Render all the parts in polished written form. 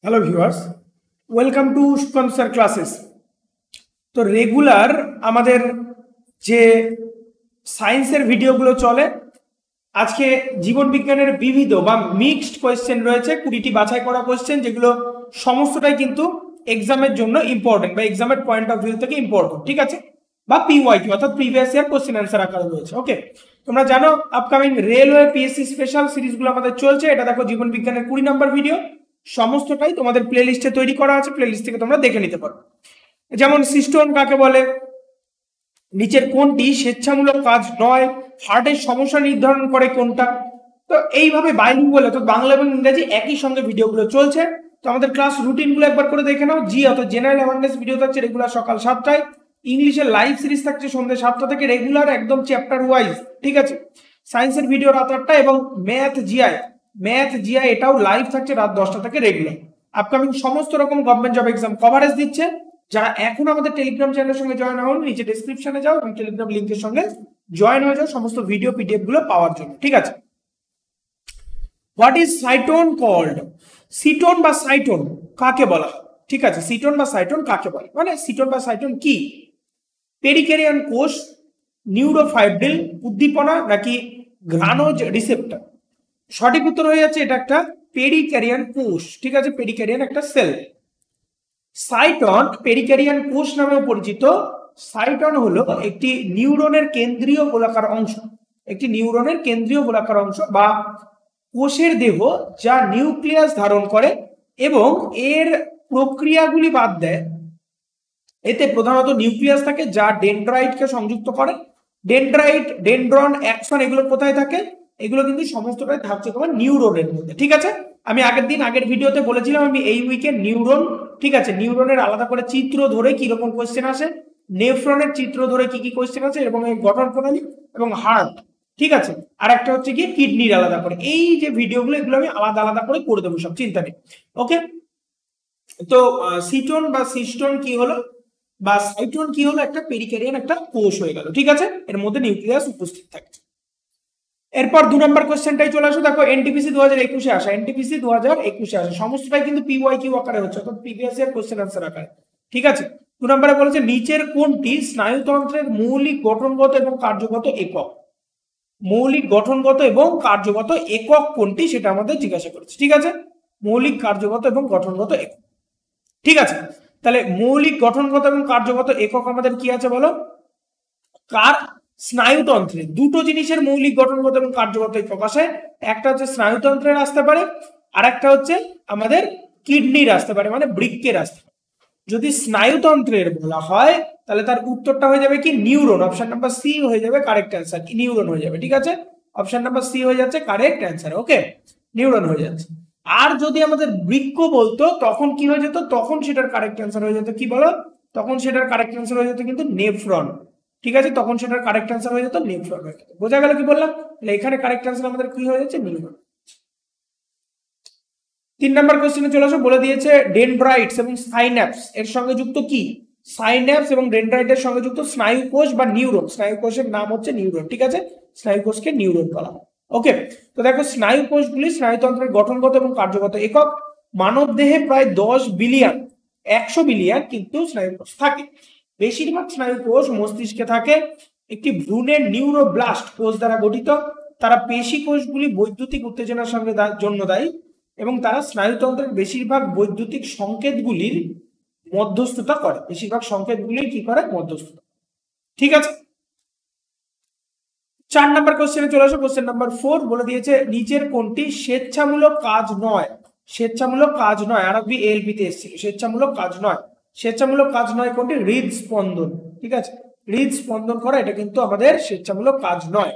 Hello viewers, welcome to Sukanta sir classes. তো regular আমাদের যে সায়েন্সের ভিডিওগুলো চলে, আজকে জীবন বিজ্ঞানের বিবিধ বা মিক্সড কোয়েশ্চেন রয়েছে, 20টি বাছাই করা কোয়েশ্চেন, যেগুলো সমস্তটাই কিন্তু এক্সামের জন্য ইম্পর্টেন্ট বা এক্সামের পয়েন্ট অফ ভিউ থেকে ইম্পর্টেন্ট, ঠিক আছে, বা পিওয়াইকিউ অর্থাৎ প্রিভিয়াস ইয়ার কোয়েশ্চেন অ্যান্সার আকারে রয়েছে। ওকে, তোমরা জানো আপকামিং রেলওয়ে পিএসসি স্পেশাল সিরিজগুলো আমাদের চলছে। এটা দেখো জীবন বিজ্ঞানের 20 নম্বর ভিডিও, সমস্তটাই তোমাদের প্লে লিস্টে তৈরি করা আছে, প্লে লিস্ট থেকে তোমরা দেখে নিতে পারো। যেমন সিস্টোন কাকে বলে, নিচের কোনটি স্বেচ্ছামূলক কাজ নয়, হার্টের সমস্যা নির্ধারণ করে কোনটা। তো এইভাবে বাইলিঙ্গুয়াল অর্থাৎ বাংলা এবং ইংরেজি একই সঙ্গে ভিডিওগুলো চলছে। তো আমাদের ক্লাস রুটিনগুলো একবার করে দেখে নাও। জি অর্থাৎ জেনারেল অ্যাওয়ারনেস ভিডিও থাকছে রেগুলার সকাল 7টায়, ইংলিশের লাইভ সিরিজ থাকছে সন্ধ্যে 7টা থেকে রেগুলার একদম চ্যাপ্টার ওয়াইজ, ঠিক আছে। সায়েন্সের ভিডিও রাত 8টায় এবং ম্যাথ জিআই এটাও লাইভ থাকছে রাত 10টা থেকে রেগুলার। আপকামিং সমস্ত রকম গভর্নমেন্ট জব এক্সাম কভারেজ দিচ্ছে। যারা এখন আমাদের টেলিগ্রাম চ্যানেলের সঙ্গে জয়েন হন, নিচে ডেসক্রিপশনে যাও এবং টেলিগ্রাম লিংকের সঙ্গে জয়েন হয়ে যাও সমস্ত ভিডিও পিডিএফ গুলো পাওয়ার জন্য, ঠিক আছে। What is cyton called? Cyton বা সাইটোন কাকে বলা হয়? ঠিক আছে, সিটোন বা সাইটোন কাকে বলে, মানে সিটোন বা সাইটোন কি? পেরিকেরিয়ান কোষ, নিউরোফাইব্রিল উদ্দীপনা, নাকি গ্রানোজ রিসেপ্টর? সঠিক উত্তর হয়ে যাচ্ছে এটা একটা পেরিক্যারিয়ান কোষ, ঠিক আছে, পেরিক্যারিয়ান একটা সেল। সাইটন পেরিক্যারিয়ান কোষ নামেও পরিচিত। সাইটন হলো একটি নিউরনের কেন্দ্রীয় গোলাকার অংশ, একটি নিউরনের কেন্দ্রীয় গোলাকার অংশ বা কোষের দেহ যা নিউক্লিয়াস ধারণ করে এবং এর প্রক্রিয়াগুলি বাদ দেয়। এতে প্রধানত নিউক্লিয়াস থাকে যা ডেনড্রাইটকে সংযুক্ত করে। ডেনড্রাইট, ডেনড্রন, অ্যাক্সন এগুলো কোথায় থাকে? এগুলো কিন্তু সমস্তটাই থাকছে তোমার নিউরনের মধ্যে, ঠিক আছে। আমি আগের ভিডিওতে বলেছিলাম আমি এই উইকে নিউরন, ঠিক আছে, নিউরনের আলাদা করে চিত্র ধরে কিরকম কোয়েশ্চেন আসে, নেফ্রনের চিত্র ধরে কি কি কোয়েশ্চেন আছে এবং এই গঠন প্রণালী এবং হার্ট, ঠিক আছে। আর একটা হচ্ছে কি কিডনির আলাদা করে। এই যে ভিডিওগুলো এগুলো আমি আলাদা আলাদা করে করে দেবো, সব চিন্তা নেই। ওকে, তো সিটোন বা সিস্টোন কি হলো বা সাইটোন কি হলো? একটা পেরিক্যারিয়ান একটা কোষ হয়ে গেল, ঠিক আছে, এর মধ্যে নিউক্লিয়াস উপস্থিত থাকছে। এরপর 2 নম্বর কোশ্চেনটাই চলে আসো। দেখো এনটিপিসি 2021-এ আসা, এনটিপিসি 2021-এ আসা সমস্তটাই কিন্তু পিওয়াইকিউ আকারে হচ্ছে, অর্থাৎ প্রিভিয়াস ইয়ার কোশ্চেন আনসার আকারে, ঠিক আছে। 2 নম্বরে বলেছে নিচের কোনটি স্নায়ুতন্ত্রের মৌলিক গঠনগত এবং কার্যগত একক? মৌলিক গঠনগত এবং কার্যগত একক কোনটি সেটা আমাদের জিজ্ঞাসা করেছে, ঠিক আছে। মৌলিক, কার্যগত এবং গঠনগত একক, ঠিক আছে। তাহলে মৌলিক, গঠনগত এবং কার্যগত একক আমাদের কি আছে বলো? কার? স্নায়ুতন্ত্রে দুটো জিনিসের মৌলিক, গঠনগত এবং কার্যগত একক আসে। একটা হচ্ছে স্নায়ুতন্ত্রের আসতে পারে, আর একটা হচ্ছে আমাদের কিডনির আসতে পারে, মানে বৃক্কের আসতে পারে। যদি স্নায়ুতন্ত্রের বলা হয় তাহলে তার উত্তরটা হয়ে যাবে কি নিউরন। অপশন নাম্বার সি হয়ে যাবে কারেক্ট অ্যান্সার, নিউরন হয়ে যাবে, ঠিক আছে। অপশন নাম্বার সি হয়ে যাচ্ছে কারেক্ট অ্যান্সার। ওকে, নিউরন হয়ে যাচ্ছে। আর যদি আমাদের বৃক্ক বলতো তখন কি হয়ে যেত? তখন সেটার কারেক্ট অ্যান্সার হয়ে যেত কি বলো? তখন সেটার কারেক্ট অ্যান্সার হয়ে যেত কিন্তু নেফ্রন, ঠিক আছে। তখন সেটার কারেক্ট অ্যান্সার হয়ে যেত নেফ্রন হয়ে যেত। বোঝা গেল কি বললাম? তাহলে এখানে কারেক্ট অ্যান্সার আমাদের কি হয়ে যাচ্ছে? নিউরন। 3 নম্বর কোশ্চেনে চলে আসো। বলে দিয়েছে ডেনড্রাইটস এবং সাইন্যাপস এর সঙ্গে যুক্ত কি? সাইন্যাপস এবং ডেনড্রাইটের সঙ্গে যুক্ত স্নায়ু কোষ বা নিউরন। স্নায়ু কোষের নাম হচ্ছে নিউরন, ঠিক আছে, স্নায়ু কোষকে নিউরন বলা হয়। ওকে, তো দেখো স্নায়ু কোষগুলি স্নায়ুতন্ত্রের গঠনগত এবং কার্যগত একক। মানব দেহে প্রায় 10 বিলিয়ন 100 বিলিয়ন কিন্তু স্নায়ু কোষ থাকে। বেশিরভাগ স্নায়ু কোষ মস্তিষ্কে থাকে। একটি ভ্রূণের নিউরোব্লাস্ট কোষ দ্বারা গঠিত। তারা পেশি কোষগুলি বৈদ্যুতিক উত্তেজনার সঙ্গে জন্য দায়ী এবং তারা স্নায়ুতন্ত্রের বেশিরভাগ বৈদ্যুতিক সংকেতগুলির মধ্যস্থতা করে। বেশিরভাগ সংকেতগুলির কি করে? মধ্যস্থতা, ঠিক আছে। 4 নম্বর কোশ্চেনে চলে আসো। কোশ্চেন নাম্বার 4 বলে দিয়েছে নিচের কোনটি স্বেচ্ছামূলক কাজ নয়? স্বেচ্ছামূলক কাজ নয়, আরবি এলবি তে এসেছিল। স্বেচ্ছামূলক কাজ নয়, স্বেচ্ছামূলক কাজ নয় কোনটি? হৃদস্পন্দন, ঠিক আছে। হৃদস্পন্দন করা এটা কিন্তু আমাদের স্বেচ্ছামূলক কাজ নয়,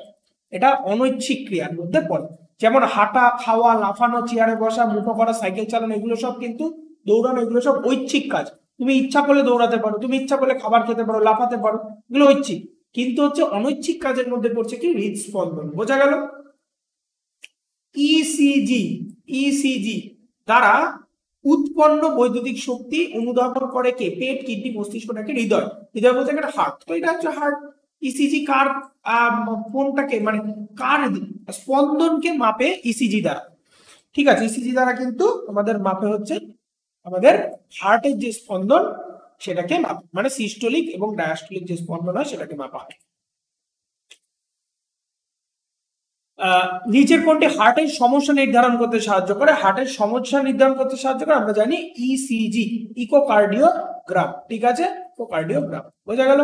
এটা অনৈচ্ছিক ক্রিয়ার মধ্যে পড়ে। যেমন হাঁটা, খাওয়া, লাফানো, চেয়ারে বসা, মুঠো করা, সাইকেল চালানো, এগুলো সব কিন্তু, দৌড়ানো, এগুলো সব ঐচ্ছিক কাজ। তুমি ইচ্ছা করলে দৌড়াতে পারো, তুমি ইচ্ছা করলে খাবার খেতে পারো, লাফাতে পারো, এগুলো ঐচ্ছিক। কিন্তু হচ্ছে অনৈচ্ছিক কাজের মধ্যে পড়ছে কি? হৃদস্পন্দন। বোঝা গেল? ইসিজি দ্বারা উৎপন্ন বৈদ্যুতিক শক্তি অনুধাবন করে কে? পেট, কিডনি, মস্তিষ্ক নাকি হৃদয়? হৃদয় বলতে গেলে হার্ট। তো এটা হচ্ছে হার্ট। ইসিজি কার কোনটাকে, মানে কার স্পন্দনকে মাপে? ইসিজি দ্বারা, ঠিক আছে। ইসিজি দ্বারা কিন্তু আমাদের মাপে হচ্ছে আমাদের হার্টের যে স্পন্দন সেটাকে মাপা, মানে সিস্টোলিক এবং ডায়াস্টোলিক যে স্পন্দন হয় সেটাকে মাপা হয়। নিচের কোনটি হার্টের সমস্যা নির্ধারণ করতে সাহায্য করে? হার্টের সমস্যা নির্ধারণ করতে সাহায্য করে আমরা জানি ইসিজি, ইকোকার্ডিওগ্রাম। ঠিক আছে, ইকোকার্ডিওগ্রাম বোঝা গেল।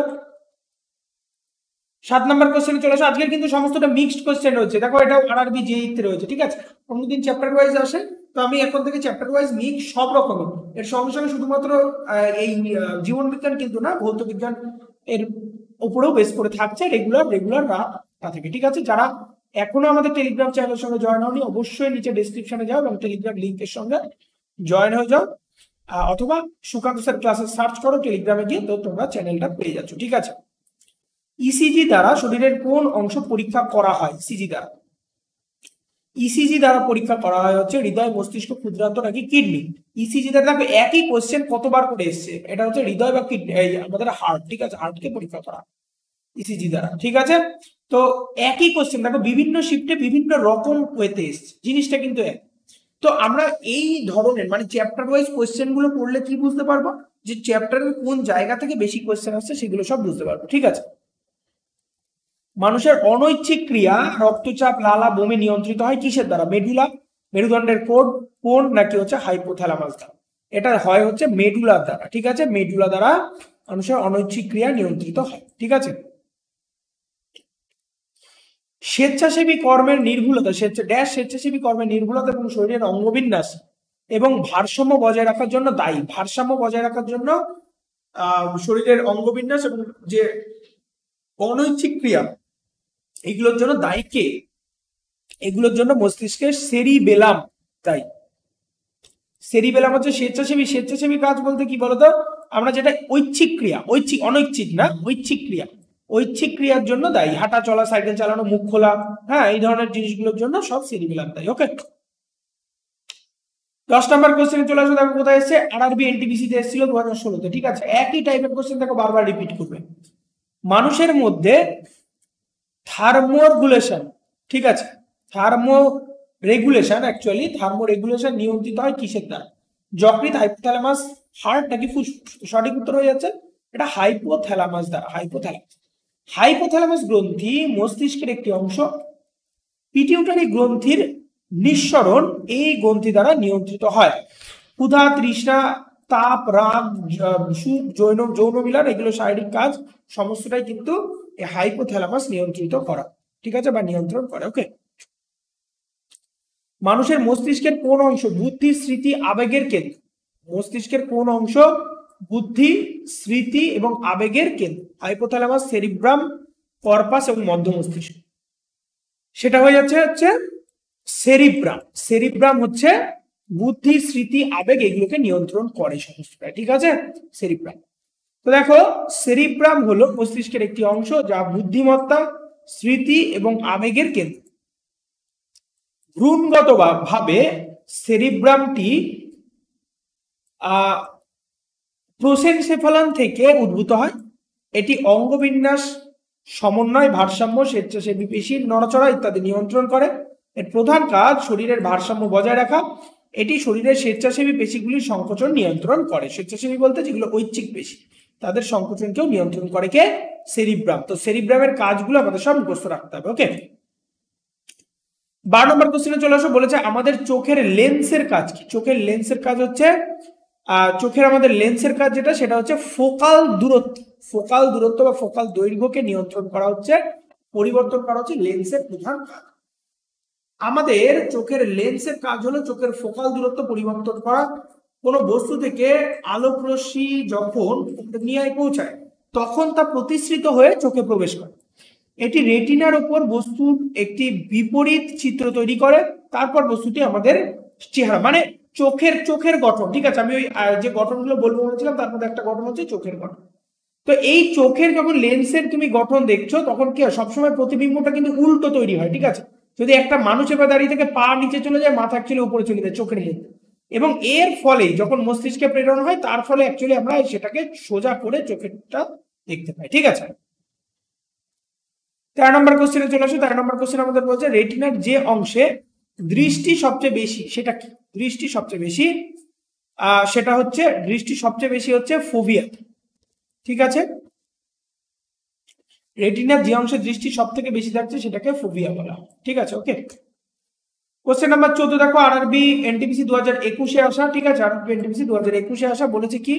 7 নম্বর কোশ্চেনে চলে আসো। আজকের কিন্তু সমস্তটা মিক্সড কোশ্চেন রয়েছে, দেখো এটাও আরআরবি জেইতে রয়েছে। ঠিক আছে, অন্যদিন চ্যাপ্টার ওয়াইজ আসে, তো আমি এখন থেকে চ্যাপ্টার ওয়াইজ মিক্স সব রকমের, এর সঙ্গে সঙ্গে শুধুমাত্র এই জীবন বিজ্ঞান কিন্তু না, ভৌত বিজ্ঞান এর উপরেও বেস করে থাকছে, রেগুলার না থাকে। ঠিক আছে, যারা এখনো আমাদের টেলিগ্রাম চ্যানেলের সঙ্গে জয়েন হওনি অবশ্যই নিচে ডেসক্রিপশনে যাও এবং টেলিগ্রাম লিঙ্কের সঙ্গে জয়েন হয়ে যাও, অথবা সুকান্ত স্যার ক্লাসে সার্চ করো টেলিগ্রামে গিয়ে, তো তোমরা চ্যানেলটা পেয়ে যাচ্ছ। ঠিক আছে, ইসিজি দ্বারা শরীরের কোন অংশ পরীক্ষা করা হয়? ইসিজি দ্বারা পরীক্ষা করা হয় হচ্ছে হৃদয়, মস্তিষ্ক, ক্ষুদ্রান্ত নাকি কিডনি। ইসিজি দ্বারা দেখো একই কোশ্চেন কতবার করে এসছে, এটা হচ্ছে হৃদয় বা কিডনি, আমাদের হার্ট। ঠিক আছে, হার্টকে পরীক্ষা করা ইসিজি দ্বারা। ঠিক আছে, তো একই কোশ্চেন দেখো বিভিন্ন শিফটে বিভিন্ন রকম ওয়েতে এসছে, জিনিসটা কিন্তু এক। তো আমরা এই ধরনের মানে চ্যাপ্টার ওয়াইজ কোশ্চেন গুলো পড়লে কি বুঝতে পারবো, যে চ্যাপ্টারের কোন জায়গা থেকে বেশি কোশ্চেন আসছে সেগুলো সব বুঝতে পারবো। ঠিক আছে, মানুষের অনৈচ্ছিক ক্রিয়া রক্তচাপ, লালা, বমি নিয়ন্ত্রিত হয় কিসের দ্বারা? মেডুলা, মেরুদণ্ডের কোন নাকি হচ্ছে হাইপোথ্যালামাস দ্বারা? এটা হয় হচ্ছে মেডুলা দ্বারা। ঠিক আছে, মেডুলা দ্বারা মানুষের অনৈচ্ছিক ক্রিয়া নিয়ন্ত্রিত হয়। ঠিক আছে, স্বেচ্ছাসেবী কর্মের নির্ভুলতা, স্বেচ্ছাসেবী কর্মের নির্ভুলতা এবং শরীরের অঙ্গবিন্যাস এবং ভারসাম্য বজায় রাখার জন্য দায়ী। ভারসাম্য বজায় রাখার জন্য শরীরের অঙ্গবিন্যাস এবং যে অনৈচ্ছিক ক্রিয়া এগুলোর জন্য দায়ী কে? এগুলোর জন্য মস্তিষ্কের সেরিবেলাম দায়ী। সেরিবেলাম হচ্ছে স্বেচ্ছাসেবী কাজ বলতে কি বলতো, আমরা যেটা ঐচ্ছিক ক্রিয়া, অনৈচ্ছিক না, ঐচ্ছিক ক্রিয়ার জন্য দায়ী, হাঁটা চলা, সাইকেল চালানো, মুখ খোলা, হ্যাঁ এই ধরনের জিনিসগুলোর জন্য সব সেরিবেলাম দায়ী। ওকে, 10 নম্বর কোশ্চেনে চলে আসো। দেখো কোথায় এসছে, আরআরবি এনটিপিসি তে এসেছিল 2016-তে। ঠিক আছে, একই টাইপের কোশ্চেন দেখো বারবার রিপিট করবে। মানুষের মধ্যে থার্মোরেগুলেশন, ঠিক আছে, থার্মোরেগুলেশন নিয়ন্ত্রিত হয় কিসের দ্বারা? যকৃৎ, হাইপোথ্যালামাস, হার্ট নাকি ফুসফুস? সঠিক উত্তর হয়ে যাচ্ছে এটা হাইপোথ্যালামাস দ্বারা। হাইপোথ্যালামাস গ্রন্থি মস্তিষ্কের একটি অংশ। পিটিউটারি গ্রন্থির নিঃসরণ এই গ্রন্থি দ্বারা নিয়ন্ত্রিত হয়। ক্ষুধা, তৃষ্ণা, তাপ, রাগ, সুখ, যৌন মিলন, এগুলো শারীরিক কাজ সমস্তটাই কিন্তু এই হাইপোথ্যালামাস নিয়ন্ত্রিত করা। ঠিক আছে, বা নিয়ন্ত্রণ করে। ওকে, মানুষের মস্তিষ্কের কোন অংশ বুদ্ধি, স্মৃতি, আবেগের কেন্দ্র? মস্তিষ্কের কোন অংশ বুদ্ধি, স্মৃতি এবং আবেগের কেন্দ্র? হাইপোথ্যালামাস, সেরিব্রাম, কর্পাস এবং মধ্য মস্তিষ্ক। সেটা হয়ে যাচ্ছে সেরিব্রাম। সেরিব্রাম হচ্ছে বুদ্ধি, স্মৃতি, আবেগ এগুলোকে নিয়ন্ত্রণ করে সমস্তটা। ঠিক আছে, সেরিব্রাম। তো দেখো সেরিব্রাম হলো মস্তিষ্কের একটি অংশ যা বুদ্ধিমত্তা, স্মৃতি এবং আবেগের কেন্দ্র। ভ্রূণগত ভাবে সেরিব্রামটি প্রোসেনসেফালন থেকে উদ্ভূত হয়। এটি অঙ্গবিন্যাস, সমন্বয়, ভারসাম্য, স্বেচ্ছাসেবী পেশির নড়াচড়া ইত্যাদি নিয়ন্ত্রণ করে। এর প্রধান কাজ শরীরের ভারসাম্য বজায় রাখা। এটি শরীরের স্বেচ্ছাসেবী পেশিগুলির সংকোচন নিয়ন্ত্রণ করে। স্বেচ্ছাসেবী বলতে যেগুলো ঐচ্ছিক পেশি তাদের সংকোচনকেও নিয়ন্ত্রণ করে কে? সেরিব্রাম। তো সেরিব্রামের কাজগুলো আমাদের সব মুখস্থ রাখতে হবে। ওকে, 12 নম্বর কোশ্চেনে চলে আসো। বলেছে আমাদের চোখের লেন্সের কাজ কি? চোখের লেন্সের কাজ হচ্ছে আমাদের লেন্সের কাজ যেটা সেটা হচ্ছে ফোকাল দূরত্ব বা ফোকাল দৈর্ঘ্যকে নিয়ন্ত্রণ করা হচ্ছে, পরিবর্তন করা হচ্ছে লেন্সের প্রধান কাজ। আমাদের চোখের লেন্সের কাজ হলো চোখের ফোকাল দূরত্ব পরিবর্তন করা। কোনো বস্তু থেকে আলোক রশ্মি যখন কর্নিয়ায় পৌঁছায় তখন তা প্রতিসৃত হয়ে চোখে প্রবেশ করে। এটি রেটিনার উপর বস্তুর একটি বিপরীত চিত্র তৈরি করে, তারপর বস্তুটি আমাদের চেহারা মানে চোখের গঠন। ঠিক আছে, আমি ওই যে গঠনগুলো বলবো বলেছিলাম তার মধ্যে একটা গঠন হচ্ছে চোখের গঠন। তো এই চোখের যখন লেন্সের তুমি গঠন দেখছো তখন কি হয়, সবসময় প্রতিবিম্বটা কিন্তু উল্টো তৈরি হয়। ঠিক আছে, যদি একটা মানুষ এবার দাঁড়িয়ে থেকে পা নিচে চলে যায়, মাথা অ্যাকচুয়ালি উপরে চলে যায় চোখের মধ্যে, এবং এর ফলে যখন মস্তিষ্কে প্রেরণ হয় তার ফলে অ্যাকচুয়ালি আমরা সেটাকে সোজা করে চোখেরটা দেখতে পাই। ঠিক আছে, 13 নম্বর কোশ্চেনে চলে আসো। 13 নম্বর কোশ্চেন আমাদের বলছে রেটিনার যে অংশে দৃষ্টি সবচেয়ে বেশি সেটা কি? দৃষ্টি সবচেয়ে বেশি সেটা হচ্ছে দৃষ্টি সবচেয়ে বেশি হচ্ছে ফোভিয়া, ঠিক আছে। রেটিনার যে অংশে দৃষ্টি সব থেকে বেশি থাকছে সেটাকে ফোভিয়া বলা, ঠিক আছে। ওকে, কোশ্চেন নাম্বার 14 দেখো, আরআরবি এনটিপিসি 2021-এ আসা, ঠিক আছে। আরআরবি এনটিপিসি 2021-এ আসা বলেছে কি,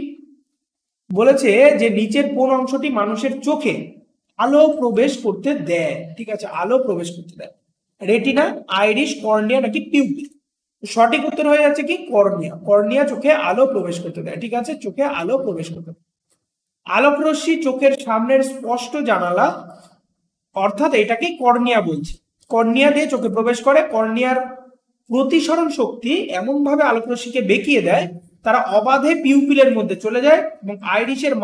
বলেছে যে নিচের কোন অংশটি মানুষের চোখে আলো প্রবেশ করতে দেয়, ঠিক আছে, আলো প্রবেশ করতে দেয়, রেটিনা, আইরিশ, কর্নিয়া নাকি পিউপিল। সঠিক উত্তর হয়ে যাচ্ছে কি কর্নিয়া, কর্নিয়া চোখে আলো প্রবেশ করতে দেয়, ঠিক আছে, চোখে আলো প্রবেশ করতে দেয়। আলোক রশ্মি চোখের সামনের স্পষ্ট জানালা, অর্থাৎ এটাকে কর্নিয়া বলছে, কর্নিয়া দিয়ে চোখে প্রবেশ করে। কর্নিয়ার প্রতিসরণ শক্তি এমন ভাবে আলোক রশ্মিকে বেঁকিয়ে দেয় তারা অবাধে পিউপিলের মধ্যে চলে যায় এবং আইরিশের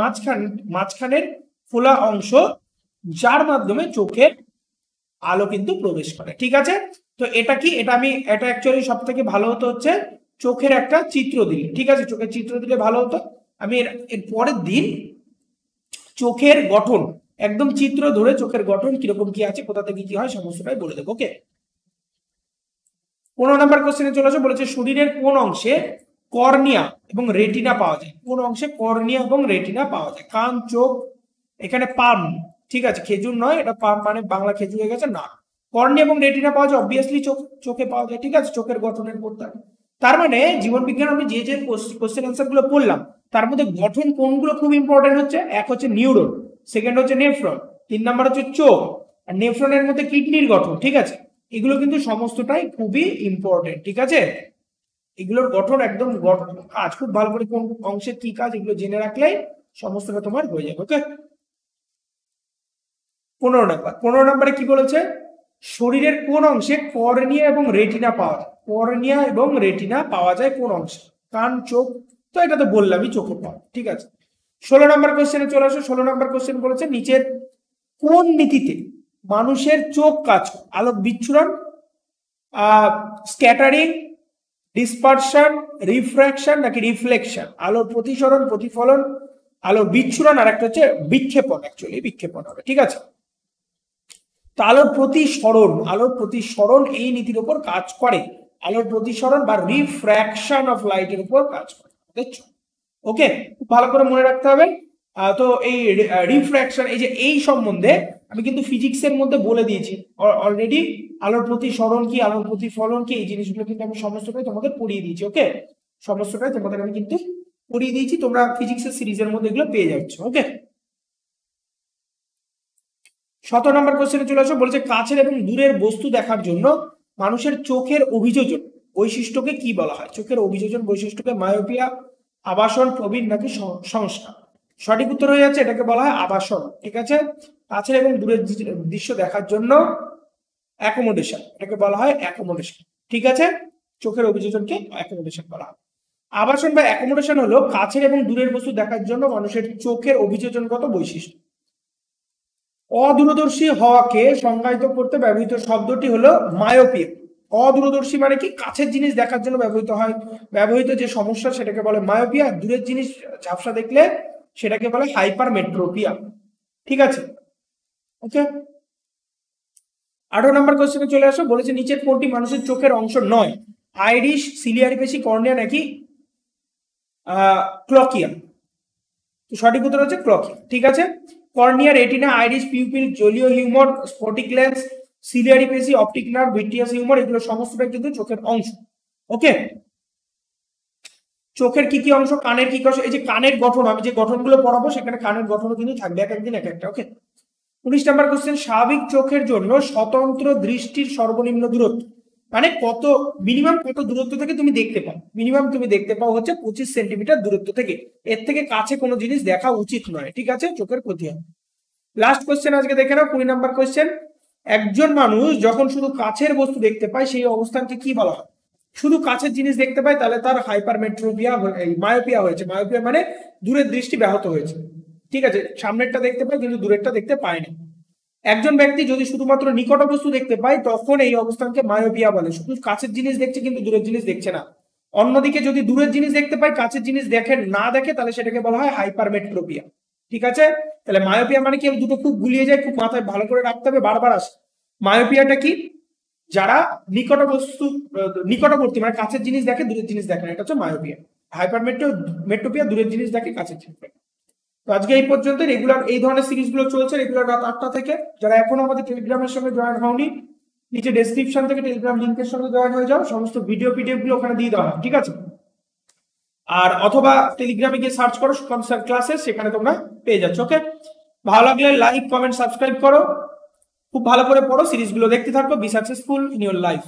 মাঝখানের ফোলা অংশ, যার মাধ্যমে চোখে আলো কিন্তু প্রবেশ করে, ঠিক আছে। তো এটা কি, এটা অ্যাকচুয়ালি সব থেকে ভালো হতো হচ্ছে চোখের একটা চিত্র দিলে, ঠিক আছে, চোখের চিত্র দিলে ভালো হতো। আমি এর পরের দিন চোখের গঠন একদম চিত্র ধরে চোখের গঠন কিরকম কি আছে, কোথা থেকে কি হয় সমস্তটাই বলে দেবো। ওকে, 15 নম্বর কোশ্চেনে চলে আসো, বলেছে শরীরের কোন অংশে কর্নিয়া এবং রেটিনা পাওয়া যায়, কোন অংশে কর্নিয়া এবং রেটিনা পাওয়া যায়, কান, চোখ, এখানে পাম, ঠিক আছে, খেজুর নয়, এটা পাম মানে বাংলা খেজুর হয়ে গেছে না। কর্নিয়া এবং রেটিনা পাওয়া যায় অবভিয়াসলি চোখে পাওয়া যায়, ঠিক আছে, চোখের গঠনের পড়তে। তার মানে জীবন বিজ্ঞান আমি যে যে কোশ্চেন অ্যান্সার গুলো পড়লাম তার মধ্যে গঠন কোনগুলো খুব ইম্পর্টেন্ট হচ্ছে, এক হচ্ছে নিউরন, সেকেন্ড হচ্ছে নেফ্রন, 3 নাম্বার হচ্ছে চোখ, আর নেফ্রনের মধ্যে কিডনির গঠন, ঠিক আছে। এগুলো কিন্তু সমস্তটাই খুবই ইম্পর্টেন্ট, ঠিক আছে। এগুলোর গঠন একদম কাজ খুব ভালো করে কোন অংশের কি কাজ এগুলো জেনে রাখলে সমস্তটা তোমার হয়ে যাবে। ওকে, 15 নম্বরে কি বলেছে, শরীরের কোন অংশে কর্নিয়া এবং রেটিনা পাওয়া যায়, কর্নিয়া এবং রেটিনা পাওয়া যায় কোন অংশে, কান, চোখ, তো এটা তো বললামই চোখে পাওয়া, ঠিক আছে। 16 নম্বর কোশ্চেনে চলে আসো। 16 নম্বর কোশ্চেন বলেছে নিচের কোন নীতিতে মানুষের চোখ কাজ করে, আলোক বিচ্ছুরণ, স্ক্যাটারিং, ডিসপারশন, রিফ্র্যাকশন নাকি রিফ্লেকশন, আলোর প্রতিসরণ, প্রতিফলন, আলোর বিচ্ছুরণ, আর একটা হচ্ছে বিক্ষেপণ, অ্যাকচুয়ালি বিক্ষেপণ হবে, ঠিক আছে। তো আলোর প্রতিসরণ এই নীতির উপর কাজ করে, আলোর প্রতিসরণ বা রিফ্র্যাকশন অফ লাইটের উপর কাজ করে, দেখছো। ওকে, খুব ভালো করে মনে রাখতে হবে। তো এই রিফ্র্যাকশন, এই যে এই সম্বন্ধে আমি কিন্তু ফিজিক্সের মধ্যে বলে দিয়েছি অলরেডি, আলোর প্রতিসরণ কি, আলোর প্রতিফলন কি, এই জিনিসগুলো কিন্তু আমি সমস্তটাই তোমাদের পড়িয়ে দিয়েছি। ওকে, সমস্তটাই তোমাদের আমি কিন্তু পড়িয়ে দিয়েছি, তোমরা ফিজিক্সের সিরিজের মধ্যে এগুলো পেয়ে যাচ্ছ। ওকে, 17 নম্বর কোশ্চেনে চলে আসো, বলেছে কাছের এবং দূরের বস্তু দেখার জন্য মানুষের চোখের অভিযোজন বৈশিষ্ট্যকে কি বলা হয়, চোখের অভিযোজন বৈশিষ্ট্যকে মায়োপিয়া, আবাসন, প্রবীণ নাকি সংস্কার। সঠিক উত্তর হয়ে যাচ্ছে এটাকে বলা হয় আবাসন, ঠিক আছে। কাছের এবং দূরের দৃশ্য দেখার জন্য অ্যাকোমোডেশন, এটাকে বলা হয় অ্যাকোমোডেশন, ঠিক আছে, চোখের অভিযোজনকে অ্যাকোমোডেশন বলা হয়। আবাসন বা অ্যাকোমোডেশন হলো কাছের এবং দূরের বস্তু দেখার জন্য মানুষের চোখের অভিযোজনগত বৈশিষ্ট্য। অদূরদর্শী হওয়াকে সংজ্ঞায়িত করতে ব্যবহৃত শব্দটি হলো মায়োপিয়া। অদূরদর্শী মানে কি, কাছের জিনিস দেখার জন্য ব্যবহৃত যে সমস্যা সেটাকে বলে মায়োপিয়া, দূরের জিনিস ঝাপসা দেখলে সেটাকে বলে হাইপারমেট্রোপিয়া, ঠিক আছে। ওকে, 18 নম্বর কোশ্চেনে চলে আসো, বলেছে নিচের কোনটি মানুষের চোখের অংশ নয়, আইরিশ, সিলিয়ারি পেশি, কর্নিয়া নাকি ক্লকিয়া। তো সঠিক উত্তর হচ্ছে ক্লকিয়া, ঠিক আছে। কর্নিয়া, রেটিনা, আইরিশ, পিউপিল, জলীয় হিউমার, স্ফটিক লেন্স, সিলিয়ারি পেশি, অপটিক নার্ভ, ভিট্রিয়াস হিউমার, এগুলো সমস্তটাই কিন্তু চোখের অংশ। ওকে, চোখের কি কি অংশ, কানের কি কি অংশ, এই যে কানের গঠন, আমি যে গঠনগুলো পড়াবো সেখানে কানের গঠনও কিন্তু থাকবে এক একদিন এক একটা। ওকে, 19 নম্বর কোশ্চেন, স্বাভাবিক চোখের জন্য স্বতন্ত্র দৃষ্টির সর্বনিম্ন দূরত্ব, মানে কত মিনিমাম কত দূরত্ব থেকে তুমি দেখতে পাও, মিনিমাম তুমি দেখতে পাও হচ্ছে 25 সেন্টিমিটার দূরত্ব থেকে, এর থেকে কাছে কোনো জিনিস দেখা উচিত নয়, ঠিক আছে, চোখের ক্ষতি হয়। লাস্ট কোশ্চেন আজকে দেখে নাও, 20 নম্বর কোশ্চেন, একজন মানুষ যখন শুধু কাছের বস্তু দেখতে পায় সেই অবস্থানকে কি বলা হয়, শুধু কাছের জিনিস দেখতে পায় তাহলে তার হাইপারমেট্রোপিয়া, মায়োপিয়া হয়েছে, মায়োপিয়া মানে দূরের দৃষ্টি ব্যাহত হয়েছে, ঠিক আছে, সামনেরটা দেখতে পায় কিন্তু দূরেরটা দেখতে পায় না। একজন ব্যক্তি যদি শুধুমাত্র নিকট বস্তু দেখতে পায় তখন এই অবস্থানকে মায়োপিয়া বলে, শুধু কাছের জিনিস দেখছে কিন্তু দূরের জিনিস দেখছে না। অন্যদিকে যদি দূরের জিনিস দেখতে পায় কাছের জিনিস দেখে তাহলে সেটাকে বলা হয় হাইপারমেট্রোপিয়া, ঠিক আছে। তাহলে মায়োপিয়া মানে কি, দুটো খুব গুলিয়ে যায়, খুব মাথায় ভালো করে রাখতে হবে, বারবার আসে। মায়োপিয়াটা কি, যারা নিকটবর্তী মানে কাছের জিনিস দেখে দূরের জিনিস দেখে না, এটা হচ্ছে মায়োপিয়া। হাইপার মেট্রোপিয়া দূরের জিনিস দেখে কাছের জিনিস দেখে। তো আজকে এই পর্যন্ত। রেগুলার এই ধরনের সিরিজগুলো চলছে রেগুলার রাত 8টা থেকে। যারা এখনো আমাদের টেলিগ্রামের সঙ্গে জয়েন হওনি, নিচে ডেসক্রিপশন থেকে টেলিগ্রাম লিঙ্কের সঙ্গে জয়েন হয়ে যাও, সমস্ত ভিডিও পিডিএফ গুলো ওখানে দিয়ে দেওয়া হয়, ঠিক আছে? আর অথবা টেলিগ্রামে গিয়ে সার্চ করো সুকান্ত স্যার ক্লাসেস, সেখানে তোমরা পেয়ে যাচ্ছ। ওকে, ভালো লাগলে লাইক কমেন্ট সাবস্ক্রাইব করো, খুব ভালো করে পড়ো, সিরিজগুলো দেখতে থাকো। Be successful in your life.